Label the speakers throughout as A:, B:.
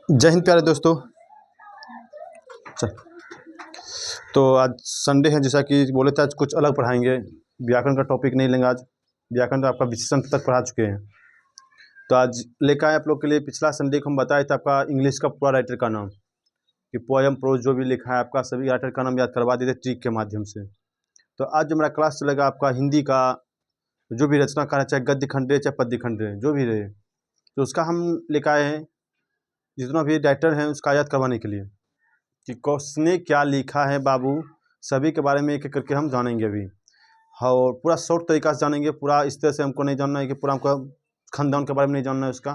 A: जय हिंद प्यारे दोस्तों। चल, तो आज संडे है, जैसा कि बोले थे आज कुछ अलग पढ़ाएंगे। व्याकरण का टॉपिक नहीं लेंगे आज। व्याकरण तो आपका विशेषण तक पढ़ा चुके हैं। तो आज लेकर आए आप लोग के लिए। पिछला संडे को हम बताए थे आपका इंग्लिश का पूरा राइटर का नाम, कि पोएम प्रोज जो भी लिखा है आपका सभी राइटर का नाम याद करवा देते ट्रिक के माध्यम से। तो आज जो मेरा क्लास चलेगा आपका हिंदी का, जो भी रचनाकार है, चाहे गद्य खंड रहे चाहे पद्य खंड रहे, जो भी रहे, तो उसका हम लेकर आए हैं जितना भी राइटर हैं उसका याद करवाने के लिए, कि उसने क्या लिखा है बाबू, सभी के बारे में एक एक करके हम जानेंगे अभी। हाँ, और पूरा शॉर्ट तरीका से जानेंगे। पूरा इस तरह से हमको नहीं जानना है कि पूरा हमको खानदान के बारे में नहीं जानना है उसका।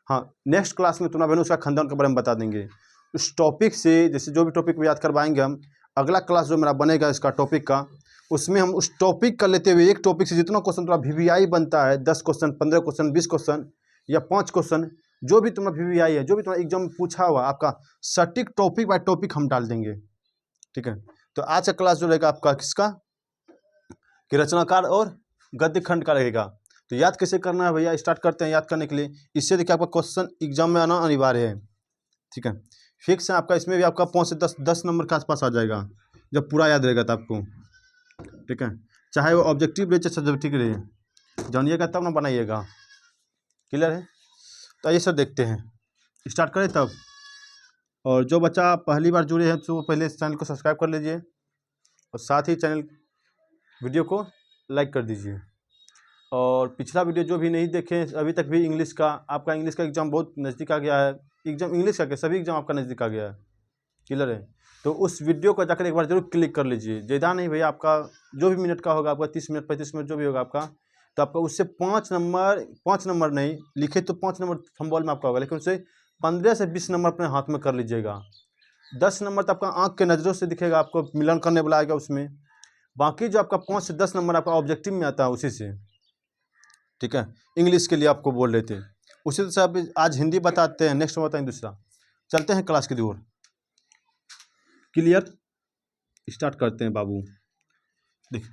A: हाँ, नेक्स्ट क्लास में तुम्हारा बहनों उसका खानदान के बारे में बता देंगे। उस टॉपिक से जैसे जो भी टॉपिक याद करवाएंगे हम, अगला क्लास जो मेरा बनेगा इसका टॉपिक का, उसमें हम उस टॉपिक का लेते हुए एक टॉपिक से जितना क्वेश्चन तुम्हारा VVI बनता है, 10 क्वेश्चन, 15 क्वेश्चन, 20 क्वेश्चन या 5 क्वेश्चन, जो भी तुम्हारा VVI है, जो भी तुम्हारा एग्जाम में पूछा हुआ आपका, सटीक टॉपिक बाय टॉपिक हम डाल देंगे। ठीक है, तो आज का क्लास जो रहेगा आपका किसका, कि रचनाकार और गद्य खंड का रहेगा। तो याद कैसे करना है भैया, स्टार्ट करते हैं याद करने के लिए। इससे देखिए आपका क्वेश्चन एग्जाम में आना अनिवार्य है। ठीक है, फिक्स है आपका। इसमें भी आपका 5 से 10 नंबर के आसपास आ जाएगा जब पूरा याद रहेगा तो आपको। ठीक है, चाहे वो ऑब्जेक्टिव रहे चाहे सब्जेक्टिव रहे, जानिएगा तब ना बनाइएगा। क्लियर है? तो आइए सर देखते हैं, स्टार्ट करें तब। और जो बच्चा पहली बार जुड़े हैं तो पहले चैनल को सब्सक्राइब कर लीजिए और साथ ही चैनल वीडियो को लाइक कर दीजिए। और पिछला वीडियो जो भी नहीं देखे अभी तक भी, इंग्लिश का, आपका इंग्लिश का एग्ज़ाम बहुत नज़दीक आ गया है। एग्जाम इंग्लिश का क्या, सभी एग्ज़ाम आपका नज़दीक आ गया है। क्लियर है? तो उस वीडियो को जाकर एक बार जरूर क्लिक कर लीजिए। ज़्यादा नहीं भैया, आपका जो भी मिनट का होगा, आपका 30 मिनट 35 मिनट जो भी होगा आपका, तो आपका उससे 5 नंबर नहीं लिखे तो 5 नंबर फंबॉल में आपका होगा, लेकिन उससे 15 से 20 नंबर अपने हाथ में कर लीजिएगा। 10 नंबर तो आपका आँख के नज़रों से दिखेगा, आपको मिलन करने बुलाएगा उसमें। बाकी जो आपका 5 से 10 नंबर आपका ऑब्जेक्टिव में आता है उसी से। ठीक है, इंग्लिश के लिए आपको बोल रहे थे, उसी से आप आज हिंदी बताते हैं, नेक्स्ट बताएंगे दूसरा। चलते हैं क्लास की ओर। क्लियर, स्टार्ट करते हैं बाबू। देख,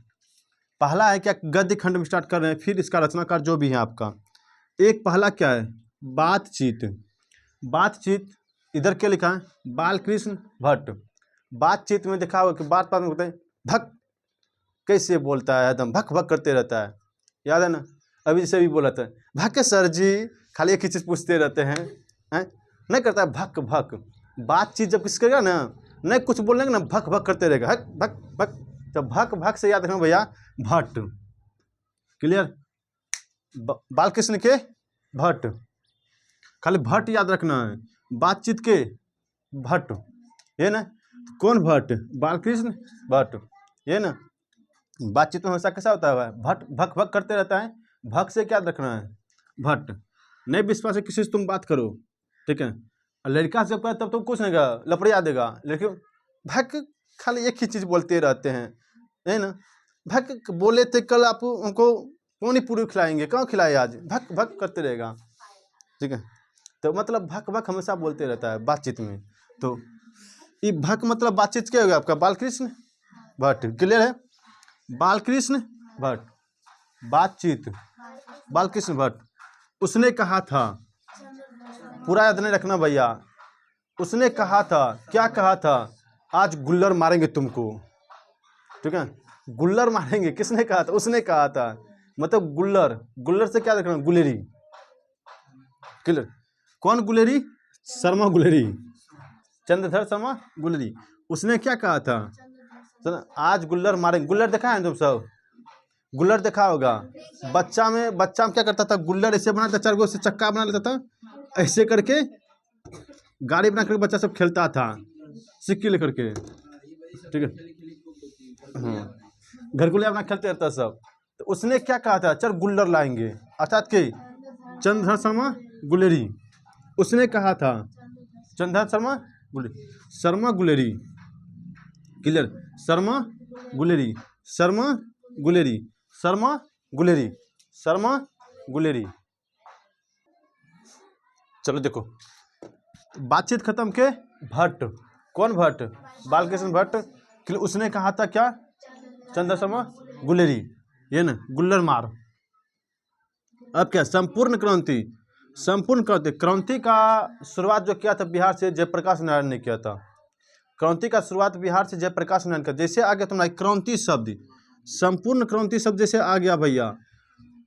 A: पहला है क्या, गद्य खंड में स्टार्ट कर रहे हैं, फिर इसका रचनाकार जो भी है आपका। एक पहला क्या है, बातचीत। बातचीत इधर क्या लिखा है, बालकृष्ण भट्ट। बातचीत में देखा होगा कि बात बात में बोलते हैं भक, कैसे बोलता है, एकदम भक भक करते रहता है, याद है ना। अभी जैसे भी बोला था भक सर जी, खाली एक ही चीज़ पूछते रहते हैं, नहीं करता है भक भक। बातचीत जब किस करेगा ना, नहीं कुछ बोलेंगे ना, भक भक करते रहेगा, हक भक भक। तो भक भक से याद रखना भैया, भट्ट। क्लियर, बालकृष्ण के भट्ट, खाली भट्ट याद रखना है। बातचीत के भट्ट, ये ना। कौन भट्ट, बालकृष्ण भट्ट, ये ना। बातचीत में हमेशा कैसा होता है, भट्ट भक भक करते रहता है। भक से क्या रखना है, भट्ट। नहीं विश्वास है किसी से तुम बात करो, ठीक है। लड़का से तब तो कुछ नहीं गा, लपड़िया देगा। लड़के भक खाली एक ही चीज़ बोलते रहते हैं, है ना। भक बोले थे कल आप उनको पानी पूरी खिलाएंगे, कहाँ खिलाए आज, भक भक करते रहेगा। ठीक है, तो मतलब भक भक हमेशा बोलते रहता है बातचीत में। तो ये भक मतलब बातचीत क्या होगा आपका, बालकृष्ण भट्ट। क्लियर है, बालकृष्ण भट्ट, बातचीत बालकृष्ण भट्ट। उसने कहा था, पूरा याद नहीं रखना भैया। उसने कहा था, क्या कहा था, आज गुल्लर मारेंगे तुमको। ठीक है, गुल्लर मारेंगे, किसने कहा था, उसने कहा था। मतलब गुल्लर, गुल्लर से क्या रखना, गुलेरी। क्लियर, कौन गुलेरी, शर्मा गुलेरी, चंद्रधर शर्मा गुलेरी। उसने क्या कहा था, आज गुल्लर मारेंगे। गुल्लर देखा है तुम सब, गुल्लर देखा होगा। बच्चा में क्या करता था, गुल्लर ऐसे बनाता, 4 गो से चक्का बना लेता था, ऐसे करके गाड़ी बना करके बच्चा सब खेलता था, सिक्की लेकर के। ठीक है, हाँ, घर गुल्ले अपना खेलते रहता सब। तो उसने क्या कहा था, चल गुल्लर लाएंगे, अर्थात कि चंद्रधर शर्मा गुलेरी। उसने कहा था, चंद्रधर शर्मा गुलेरी, शर्मा गुलेरी। क्लियर, शर्मा गुलेरी, शर्मा गुलेरी, शर्मा गुलेरी, शर्मा गुलेरी। चलो देखो, बातचीत खत्म के भट्ट, कौन भट्ट, बालकृष्ण भट्ट। उसने कहा था क्या, चंद्र शर्मा गुलेरी, ये ना, गुल्लर मार। अब क्या, संपूर्ण क्रांति, संपूर्ण क्रांति का शुरुआत जो किया था बिहार से जयप्रकाश नारायण ने किया था। क्रांति का शुरुआत बिहार से जयप्रकाश नारायण का। जैसे आ गया तुम्हारा क्रांति शब्द, संपूर्ण क्रांति शब्द जैसे आ गया भैया,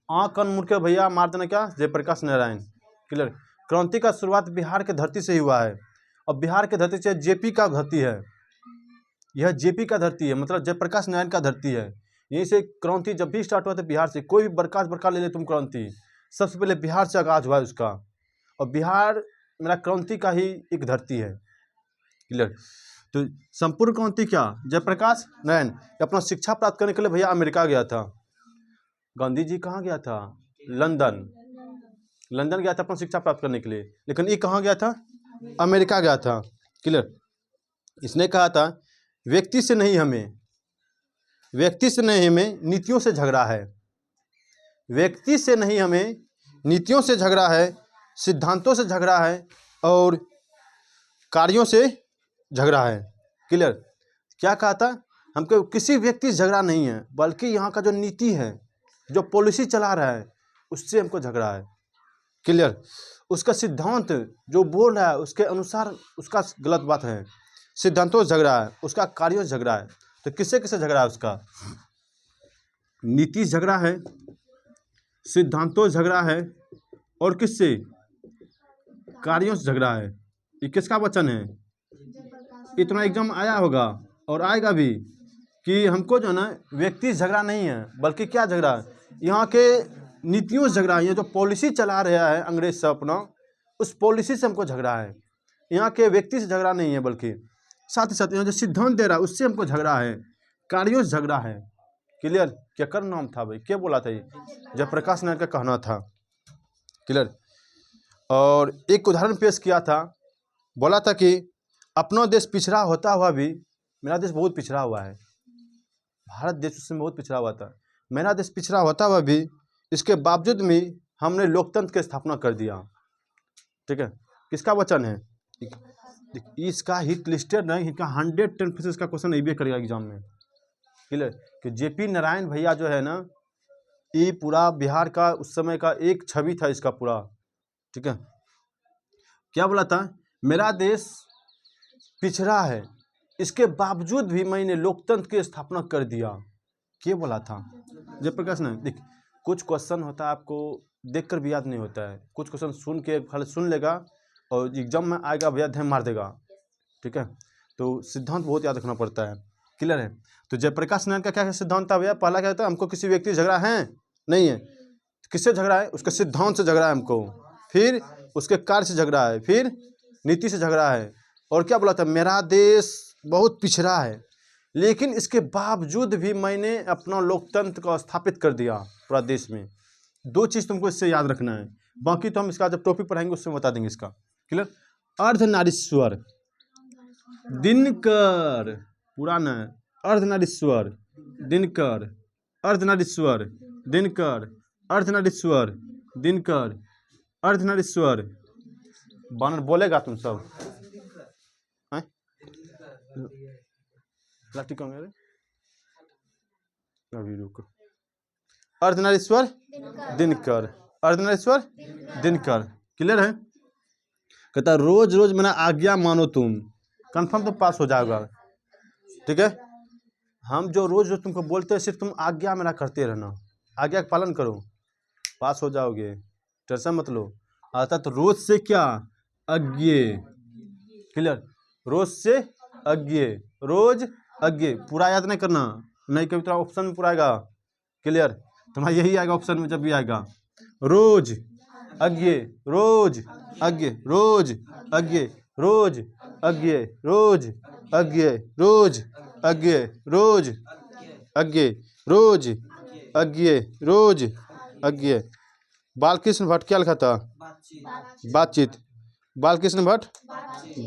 A: आँख कन मुड़ के भैया मार देना क्या, जयप्रकाश नारायण। क्लियर। क्रांति का शुरुआत बिहार के धरती से ही हुआ है और बिहार के धरती से जेपी का धरती है, यह जेपी का धरती है, मतलब जयप्रकाश नारायण का धरती है। यहीं से क्रांति जब भी स्टार्ट हुआ था बिहार से, कोई भी बरका ले ले तुम क्रांति, सबसे पहले बिहार से आगाज हुआ है उसका, और बिहार मेरा क्रांति का ही एक धरती है। क्लियर। तो संपूर्ण क्रांति क्या, जयप्रकाश नारायण अपना शिक्षा प्राप्त करने के लिए भैया अमेरिका गया था। गांधी जी कहाँ गया था, लंदन गया था अपना शिक्षा प्राप्त करने के लिए, लेकिन ये कहाँ गया था, अमेरिका गया था। क्लियर। इसने कहा था व्यक्ति से नहीं हमें नीतियों से झगड़ा है, व्यक्ति से नहीं हमें नीतियों से झगड़ा है, सिद्धांतों से झगड़ा है और कार्यों से झगड़ा है। क्लियर। क्या कहा था, हमको किसी व्यक्ति से झगड़ा नहीं है, बल्कि यहाँ का जो नीति है, जो पॉलिसी चला रहा है, उससे हमको झगड़ा है। क्लियर। उसका सिद्धांत जो बोल रहा है उसके अनुसार उसका गलत बात है, सिद्धांतों से झगड़ा है, उसका कार्यों से झगड़ा है। तो किससे किससे झगड़ा है, उसका नीति से झगड़ा है, सिद्धांतों से झगड़ा है और किससे, कार्यों से झगड़ा है। ये किसका वचन है, इतना एग्जाम आया होगा और आएगा भी कि हमको जो है ना व्यक्ति से झगड़ा नहीं है, बल्कि क्या झगड़ा है, यहाँ के नीतियों से झगड़ा है। ये जो पॉलिसी चला रहा है अंग्रेज सब अपना, उस पॉलिसी से हमको झगड़ा है। यहाँ के व्यक्ति से झगड़ा नहीं है, बल्कि साथ ही साथ यहाँ जो सिद्धांत दे रहा है उससे हमको झगड़ा है, कार्यों से झगड़ा है। क्लियर। क्या कर नाम था भाई, क्या बोला था, ये जयप्रकाश नारायण का कहना था। क्लियर। और एक उदाहरण पेश किया था, बोला था कि अपना देश पिछड़ा होता हुआ भी, मेरा देश बहुत पिछड़ा हुआ है, भारत देश उसमें बहुत पिछड़ा हुआ था, मेरा देश पिछड़ा होता हुआ भी इसके बावजूद में हमने लोकतंत्र की स्थापना कर दिया। ठीक है। किसका वचन है, इसका हिट लिस्टेड नहीं, इसका 110% इसका क्वेश्चन ये भी करेगा एग्जाम में। क्लियर। कि जेपी नारायण भैया जो है ना, ये पूरा बिहार का उस समय का एक छवि था इसका पूरा। ठीक है। क्या बोला था, मेरा देश पिछड़ा है, इसके बावजूद भी मैंने लोकतंत्र की स्थापना कर दिया। क्या बोला था, जयप्रकाश नारायण। देख, कुछ क्वेश्चन होता है आपको देखकर भी याद नहीं होता है, कुछ क्वेश्चन सुन के खाली सुन लेगा और एग्जाम में आएगा भैया ध्यान मार देगा। ठीक है। तो सिद्धांत बहुत याद रखना पड़ता है। क्लियर है। तो जयप्रकाश नारायण का क्या सिद्धांत था भैया, पहला क्या था, हमको किसी व्यक्ति से झगड़ा है नहीं है, किससे झगड़ा है, उसके सिद्धांत से झगड़ा है हमको, फिर उसके कार्य से झगड़ा है, फिर नीति से झगड़ा है। और क्या बोला था, मेरा देश बहुत पिछड़ा है, लेकिन इसके बावजूद भी मैंने अपना लोकतंत्र को स्थापित कर दिया पूरा देश में। दो चीज़ तुमको इससे याद रखना है, बाकी तो हम इसका जब टॉपिक पढ़ाएंगे उसमें बता देंगे इसका। क्लियर। अर्धनारीश्वर दिनकर, पुराना अर्धनारीश्वर दिनकर, अर्धनारीश्वर दिनकर, अर्धनारीश्वर दिनकर, अर्धनारीश्वर। बानर बोलेगा तुम सब, अभी रुको। अर्धनारीश्वर दिनकर, अर्धनारीश्वर दिनकर। क्लियर है। कहता रोज रोज मेरा आज्ञा मानो तुम, कंफर्म तुम पास हो जाएगा। ठीक है। हम जो रोज रोज तुमको बोलते हैं सिर्फ तुम आज्ञा मेरा करते रहना, आज्ञा का पालन करो, पास हो जाओगे, टेंशन मत लो। आता तो रोज से क्या, अज्ञे। क्लियर। रोज से अज्ञे, रोज अज्ञे, पूरा याद नहीं करना, नहीं कभी तुम्हारा ऑप्शन में पूरा आएगा। क्लियर। तुम्हारा यही आएगा ऑप्शन में, जब भी आएगा रोज अज्ञे, रोज अज्ञे, रोज अज्ञे, रोज अज्ञे, रोज अज्ञे, रोज अज्ञे, रोज अज्ञे, रोज अज्ञे, रोज अज्ञे। बालकृष्ण भट्ट क्या लिखा था, बातचीत, बालकृष्ण भट्ट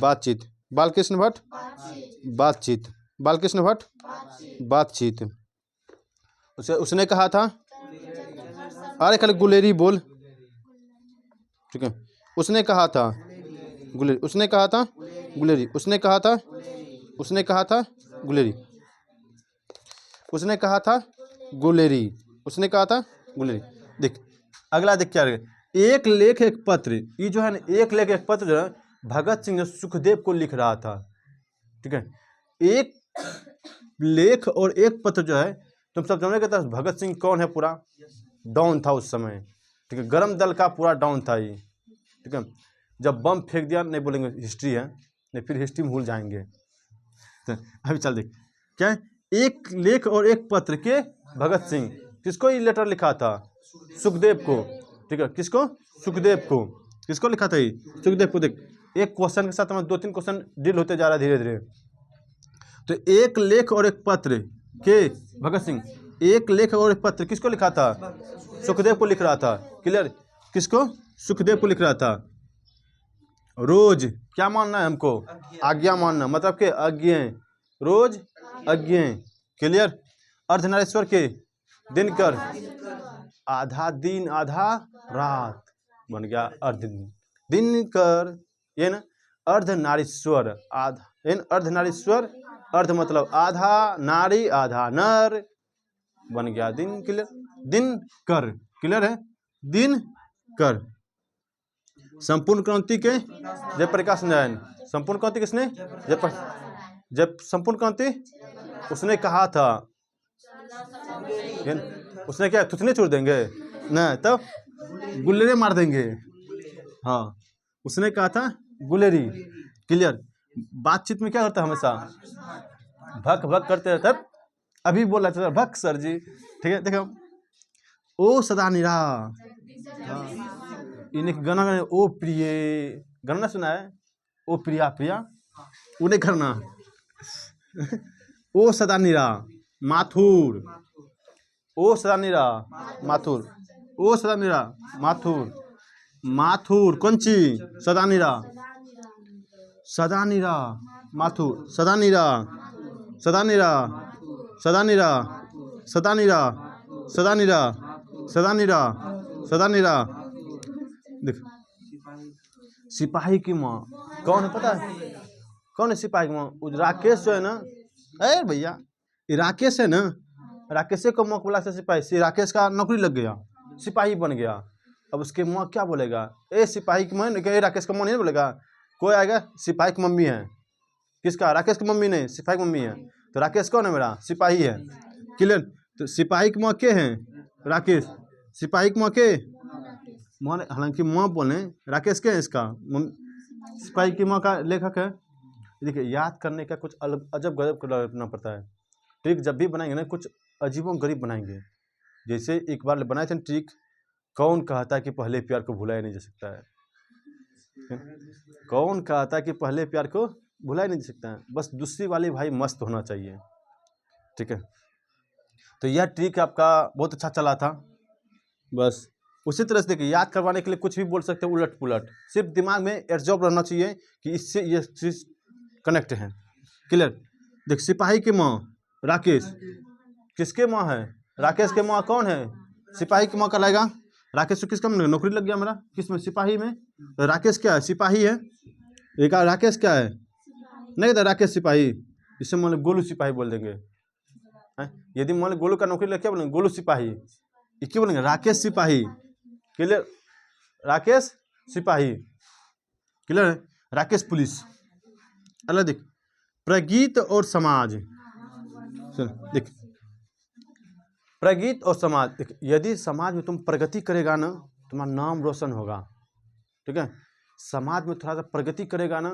A: बातचीत, बालकृष्ण भट्ट बातचीत, बालकृष्ण भट्ट बातचीत। उसने कहा था, अरे खाली गुलेरी बोल। ठीक है। उसने कहा था गुलेरी, उसने कहा था गुलेरी, उसने कहा था, उसने कहा था गुलेरी, उसने कहा था गुलेरी, उसने कहा था गुलेरी। देख अगला देख क्या है, एक लेख एक पत्र, ये जो है ना एक लेख एक पत्र जो है भगत सिंह ने सुखदेव को लिख रहा था। ठीक है, एक लेख और एक पत्र जो है, तुम सब जानोगे था भगत सिंह कौन है, पूरा डॉन था उस समय। ठीक है, गरम दल का पूरा डॉन था ये। ठीक है, जब बम फेंक दिया, नहीं बोलेंगे हिस्ट्री है, नहीं फिर हिस्ट्री में भूल जाएंगे। तो अभी चल देख क्या है, एक लेख और एक पत्र के भगत सिंह, किसको ये लेटर लिखा था? सुखदेव को। ठीक है, किसको? सुखदेव को। किसको लिखा था ये? सुखदेव को। देख, एक क्वेश्चन के साथ हमारे 2-3 क्वेश्चन डील होते जा रहा है धीरे धीरे। तो एक लेख और एक पत्र के भगत सिंह, एक लेख और एक पत्र किसको लिखा था? सुखदेव को लिख रहा था। क्लियर? किसको? सुखदेव को लिख रहा था। रोज क्या मानना है हमको? आज्ञा मानना, मतलब के आज्ञा, रोज आज्ञा। क्लियर? अर्धनारीश्वर के दिनकर, आधा दिन आधा रात बन गया अर्ध दिनकर। ये ना अर्धनारीश्वर, आधा इन अर्धनारीश्वर, अर्ध मतलब आधा नारी आधा नर, बन गया दिन। क्लियर? दिन कर। क्लियर है? दिन कर। संपूर्ण क्रांति के जयप्रकाश नारायण, संपूर्ण क्रांति किसने? जब संपूर्ण क्रांति उसने कहा था, उसने क्या तुझने छोड़ देंगे ना, तब गुल्लेरे मार देंगे। हाँ, उसने कहा था गुलेरी। क्लियर? बातचीत में क्या करता हमेशा? भक भक करते रहता। अभी बोला था भक सर जी। ठीक है, देखो, ओ सदा निरा, इन्हें गाना गाने, ओ प्रिय, गाना सुना है? ओ प्रिया प्रिया, उन्हें करना। ओ सदा निरा माथुर, ओ सदा निरा माथुर, ओ सदा निरा माथुर, माथुर कौन ची? सदा निरा, सदा निरा माथुर, सदा निरा, सदा निरा, सदा निरा, सदा निरा, सदा निरा, सदा निरा, सदा निरा। देख, सिपाही की माँ कौन है पता है? कौन है सिपाही की माँ? राकेश जो है ना, अरे भैया ये राकेश है ना, राकेश को माँ बोला से सिपाही, राकेश का नौकरी लग गया, सिपाही बन गया। अब उसके माँ क्या बोलेगा? ए सिपाही की माँ, राकेश का माँ नहीं बोलेगा, कोई आएगा सिपाही की मम्मी है। किसका? राकेश की मम्मी नहीं, सिपाही की मम्मी है। तो राकेश कौन है? मेरा सिपाही है। क्लियर? तो सिपाही की माँ के हैं? राकेश। सिपाही की माँ के माँ, हालांकि माँ बोले, राकेश के हैं इसका सिपाही की माँ का लेखक है। देखिए, याद करने का कुछ अजब गजब करना पड़ता है। ट्रिक जब भी बनाएंगे ना, कुछ अजीबों गरीब बनाएंगे। जैसे एक बार बनाए थे ट्रिक, कौन कहता है कि पहले प्यार को भुलाया नहीं जा सकता है? कौन कहता है कि पहले प्यार को भुलाया नहीं जा सकता है? बस दूसरी वाली भाई मस्त होना चाहिए। ठीक है, तो यह ट्रिक आपका बहुत अच्छा चला था। बस उसी तरह से देखिए, याद करवाने के लिए कुछ भी बोल सकते हैं उलट पुलट, सिर्फ दिमाग में एब्जॉर्ब रहना चाहिए कि इससे ये चीज कनेक्ट है। क्लियर? देख, सिपाही की माँ राकेश, किसके माँ है? राकेश के माँ कौन है? सिपाही की माँ कहलाएगा। राकेश को किसका नौकरी लग गया मेरा? किस में? सिपाही में। राकेश क्या है? सिपाही है। एक राकेश क्या है? नहीं था राकेश सिपाही, इससे मान लो गोलू सिपाही बोल देंगे। यदि मान लो गोलू का नौकरी लग, क्या बोलेंगे? गोलू सिपाही। क्या बोलेंगे? राकेश सिपाही। क्लियर? राकेश सिपाही। क्लियर? राकेश पुलिस। अल्लाह देख, प्रगीत और समाज, देख प्रगीत और समाज। देख, यदि समाज में तुम प्रगति करेगा ना, तुम्हारा नाम रोशन होगा। ठीक है, समाज में थोड़ा सा प्रगति करेगा ना,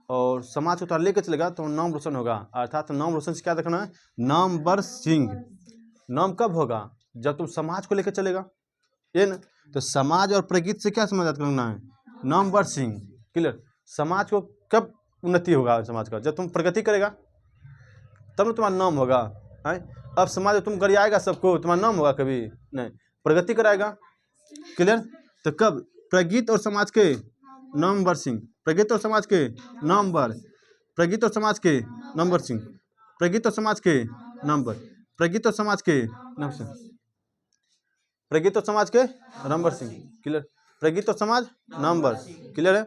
A: और समाज को थोड़ा लेकर चलेगा तो नाम रोशन होगा। अर्थात नाम रोशन से क्या देखना है? नामवर सिंह। नाम कब होगा? जब तुम समाज को लेकर चलेगा, ये ना। तो समाज और प्रगीत से क्या समझ करना है? नामवर सिंह। क्लियर? समाज को कब उन्नति होगा? समाज का जब तुम प्रगति करेगा तब ना तुम्हारा नाम होगा। अब समाज में तुम गरियाएगा सबको, तुम्हारा नाम होगा कभी नहीं। प्रगति कराएगा। क्लियर? तो कब? प्रगीत और समाज के नामवर सिंह, प्रगीत और समाज के नामवर, प्रगीत और समाज के नामवर सिंह, प्रगीत और समाज के नामवर, प्रगीत और समाज के नाम से, प्रगीत और समाज के नामवर सिंह। क्लियर? प्रगीत और समाज नामवर। क्लियर है?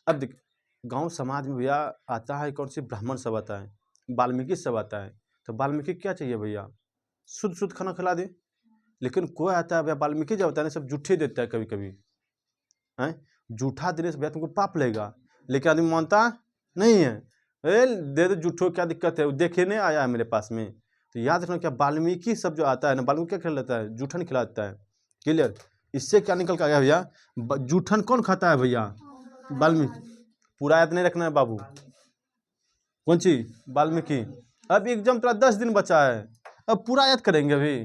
A: अब देख, गांव समाज में भैया आता है कौन सी? ब्राह्मण सब आता है, वाल्मीकि सब आता है। तो वाल्मीकि क्या चाहिए भैया? शुद्ध शुद्ध खाना खिला दे। लेकिन कोई आता है भैया, वाल्मीकि जो होता है ना, सब जुट्ठे देता है कभी कभी। हैं? जूठा देने से भैया तुमको पाप लगेगा, लेकिन आदमी मानता नहीं है। दे दो जूठो, क्या दिक्कत है, वो देखे नहीं आया है मेरे पास में। तो याद रखना, क्या वाल्मीकि सब जो आता है ना, वाल्मीकि क्या खिलाता है? जूठन खिलाता है। क्लियर? इससे क्या निकल के आ गया भैया? जूठन कौन खाता है भैया? वाल्मीकि। पूरा याद नहीं रखना है बाबू। कौन सी? वाल्मीकि। अब एग्जाम तेरा 10 दिन बचा है, अब पूरा याद करेंगे अभी?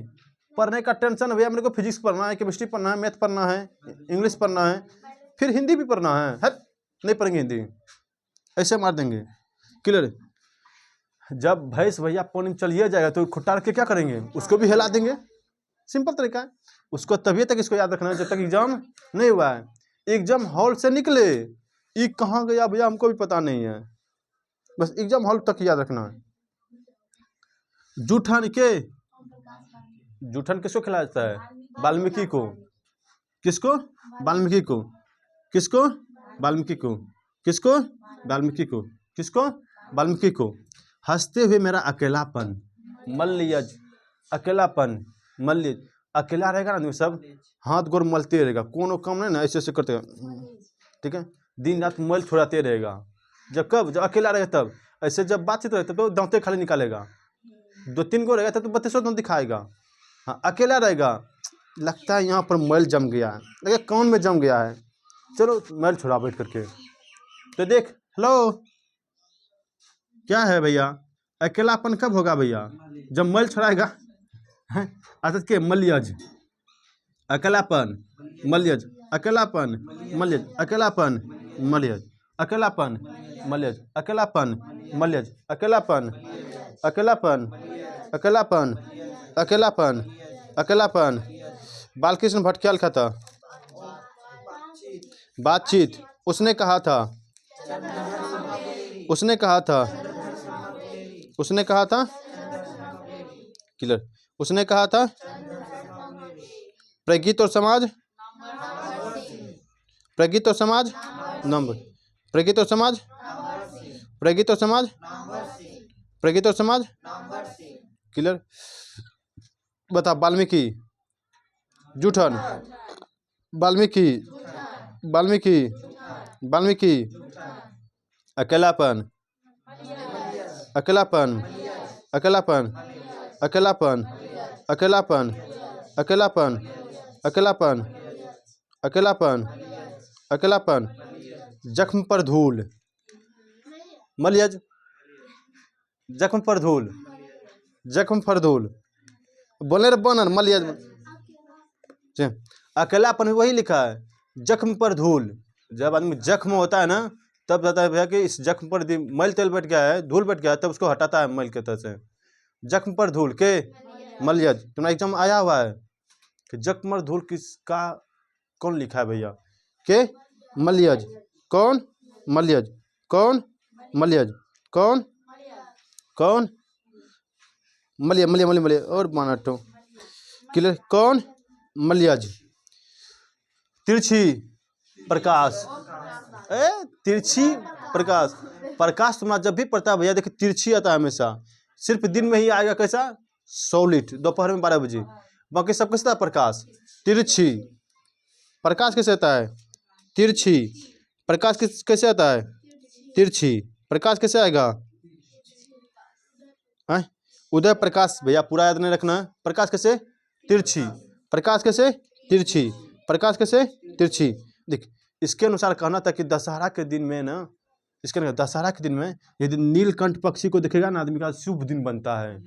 A: पढ़ने का टेंशन है भैया, मेरे को फिजिक्स पढ़ना है, केमिस्ट्री पढ़ना है, मैथ पढ़ना है, इंग्लिश पढ़ना है, फिर हिंदी भी पढ़ना है। नहीं पढ़ेंगे हिंदी, ऐसे मार देंगे। क्लियर? जब भैंस भैया पानी में चलिए जाएगा तो खुट्टा रख के क्या करेंगे? उसको भी हिला देंगे। सिंपल तरीका है। उसको तभी तक इसको याद रखना है जब तक एग्जाम नहीं हुआ है। एग्जाम हॉल से निकले, ये कहाँ गया भैया हमको भी पता नहीं है, बस एग्जाम हॉल तक याद रखना है। जूठन के, जूठन किसको खिलाया जाता है? वाल्मीकि को। किसको? वाल्मीकि को। किसको? वाल्मीकि को। किसको? वाल्मीकि को। किसको? वाल्मीकि को। हंसते हुए मेरा अकेलापन मल्लियज, अकेलापन मल्लियज। अकेला रहेगा ना, सब हाथ गोर मलते रहेगा, कोनो काम नहीं ना, ऐसे ऐसे करते, ठीक है, दिन रात मल छोड़ाते रहेगा। जब कब? जब अकेला रहेगा तब। ऐसे जब बातचीत रहेगा तो दांते खाली निकालेगा, 2-3 को रहेगा तो 32 दांत दिखाएगा। हाँ, अकेला रहेगा, लगता है यहाँ पर मैल जम गया है, लगे कौन में जम गया है, चलो मैल छोड़ा बैठ करके। तो देख, हेलो, क्या है भैया? अकेलापन कब होगा भैया? जब मैल छोड़ाएगा। अर्थात के मल्यज, अकेलापन मल्यज, अकेलापन मल्यज, अकेलापन मल्यज, अकेलापन मल्यज, अकेलापन मल्यज, अकेलापन, अकेलापन, अकेलापन, अकेलापन, अकेलापन। बालकृष्ण भटक्याल का था बातचीत। उसने कहा था, उसने कहा था, उसने कहा था, क्लियर, उसने कहा था प्रगीत और समाज, प्रगीत और समाज नंबर, प्रगीत और समाज, प्रगीत और समाज, प्रगीत और समाज, क्लियर। बता, वाल्मीकि, जूठन, वाल्मीकि, वाल्मीकि, वाल्मीकि, अकेलापन, अकेलापन, अकेलापन, अकेलापन, अकेलापन, अकेलापन, अकेलापन, अकेलापन, अकेलापन, जख्म पर धूल मल्यज, जख्म पर धूल, जख्म पर धूल, बोले रे बनन मल्यज। अकेलापन में वही लिखा है, जख्म पर धूल। जब आदमी जख्म होता है ना, तब कहता है भैया कि इस जख्म पर मैल तेल बैठ गया है, धूल बैठ गया है, तब उसको हटाता है मैल के तरह से। जख्म पर धूल के मल्यज। तुम्हारा एग्जाम आया हुआ है कि जख्म पर धूल किसका, कौन लिखा है भैया? के मल्यज। कौन? मल्यज। कौन? मल्यज। कौन? कौन? मल्य, मल्य, मल्य, मल्य और माना तो क्लियर। कौन? मल्यज। तिरछी प्रकाश, तिरछी प्रकाश। प्रकाश तुम्हारा जब भी पड़ता है भैया, देखिए तिरछी आता है हमेशा। सिर्फ दिन में ही आएगा कैसा? सॉलिड, दोपहर में 12 बजे। बाकी सब कैसा? प्रकाश। तिरछी प्रकाश कैसे आता है? तिरछी प्रकाश कैसे आता है? तिरछी प्रकाश कैसे आएगा? उदय प्रकाश भैया, पूरा याद नहीं रखना है। प्रकाश कैसे? तिरछी। प्रकाश कैसे? तिरछी। प्रकाश कैसे? तिरछी। देख, इसके अनुसार कहना था कि दशहरा के दिन में ना, इसके अनुसार दशहरा के दिन में यदि नीलकंठ पक्षी को देखेगा ना, आदमी का शुभ दिन बनता है।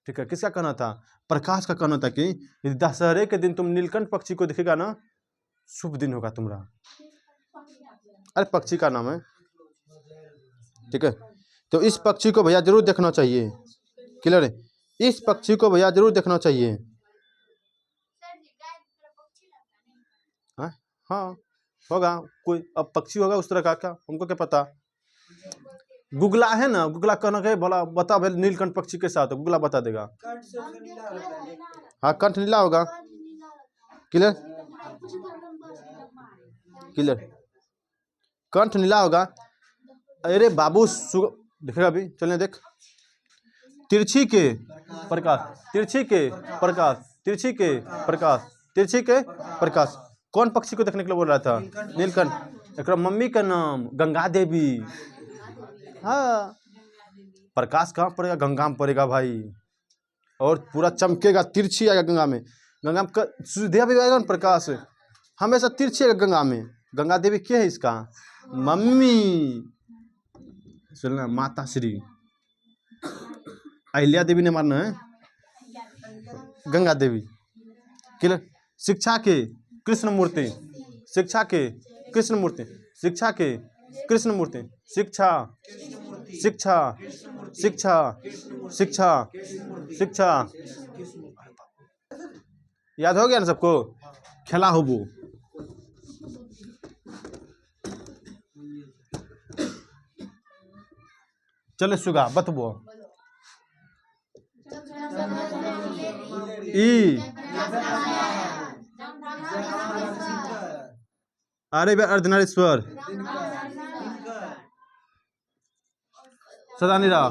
A: ठीक है, किसका कहना था? प्रकाश का कहना था कि यदि दशहरे के दिन तुम नीलकंठ पक्षी को देखेगा ना, शुभ दिन होगा तुम्हारा। अरे पक्षी का नाम है, ठीक है। तो इस पक्षी को भैया जरूर देखना चाहिए। क्लियर है? इस पक्षी को भैया जरूर देखना चाहिए। हाँ होगा कोई, अब पक्षी होगा उस तरह का, क्या हमको क्या पता। गुगला है ना, गुगला कहना के बोला, बता भाई नीलकंठ पक्षी के साथ, गुगला बता देगा। हाँ, कंठ नीला होगा। क्लियर? क्लियर, कंठ नीला होगा। अरे बाबू देखेगा अभी, चलने देख। तिरछी के प्रकाश, तिरछी के प्रकाश, तिरछी के प्रकाश, तिरछी के प्रकाश। कौन पक्षी को देखने के लिए बोल रहा था? नीलकंठ। एक मम्मी का नाम गंगा देवी। हाँ, प्रकाश कहाँ पड़ेगा? गंगा में पड़ेगा भाई, और पूरा चमकेगा, तिरछी आएगा गंगा में। गंगा में सूर्योदय भी आएगा ना, प्रकाश हमेशा तिरछी आएगा गंगा में। गंगा देवी क्या है इसका? मम्मी। सुनना, माता श्री अहिल्या देवी ने मारना है गंगा देवी। क्लियर? शिक्षा के कृष्ण मूर्ति, शिक्षा के कृष्ण मूर्ति, शिक्षा के कृष्ण मूर्ति, शिक्षा शिक्षा शिक्षा शिक्षा शिक्षा। याद हो गया ना सबको? खेला हो वो। चले सुगा बतबो। ई अरे अर्धनारीश्वर सदानीरा।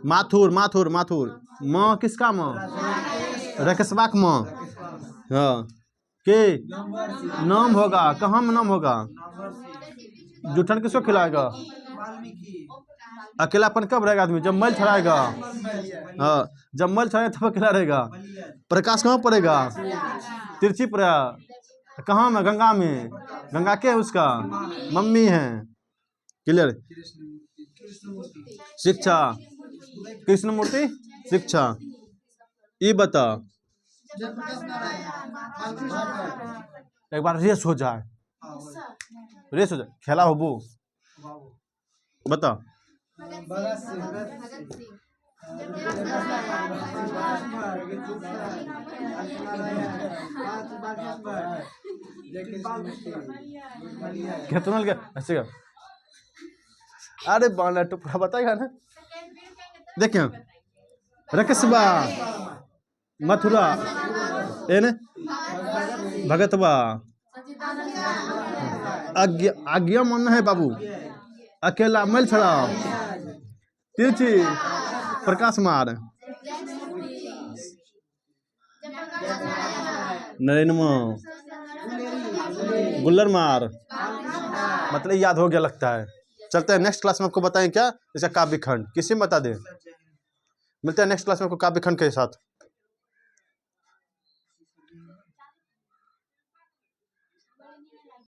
A: माथुर माथुर माथुर। माँ किसका माँ? रकेशवा का माँ। हाँ, के नाम होगा? कहाँ में नाम होगा? जूठन किसको खिलाएगा? अकेलापन कब रहेगा आदमी? जब मैल छड़ाएगा। हाँ, जब मैल छड़ाएगा तब अकेला रहेगा। प्रकाश कहाँ पड़ेगा? तिरछी पड़ा। कहाँ में? गंगा में। गंगा क्या है उसका? मम्मी है। क्लियर? शिक्षा कृष्ण मूर्ति, शिक्षा। ये बता, एक बार रेस हो जाए, रेस हो जाए, खेला हो वो बता। क्या तुम क्या ऐसे? अरे बाला टुकड़ा बताएगा ना। देखिए, रकेशबा, मथुरा, भगतवा, आज्ञा मन है बाबू, अकेला मैल छड़ाओ, तिरछी, प्रकाश मार, नरेंद्र, गुल्लर मार। मतलब याद हो गया लगता है। चलते हैं नेक्स्ट क्लास में, आपको बताएं क्या इसका काव्य खंड। किसी में बता दें। मिलते हैं नेक्स्ट क्लास में आपको काव्य खंड के साथ।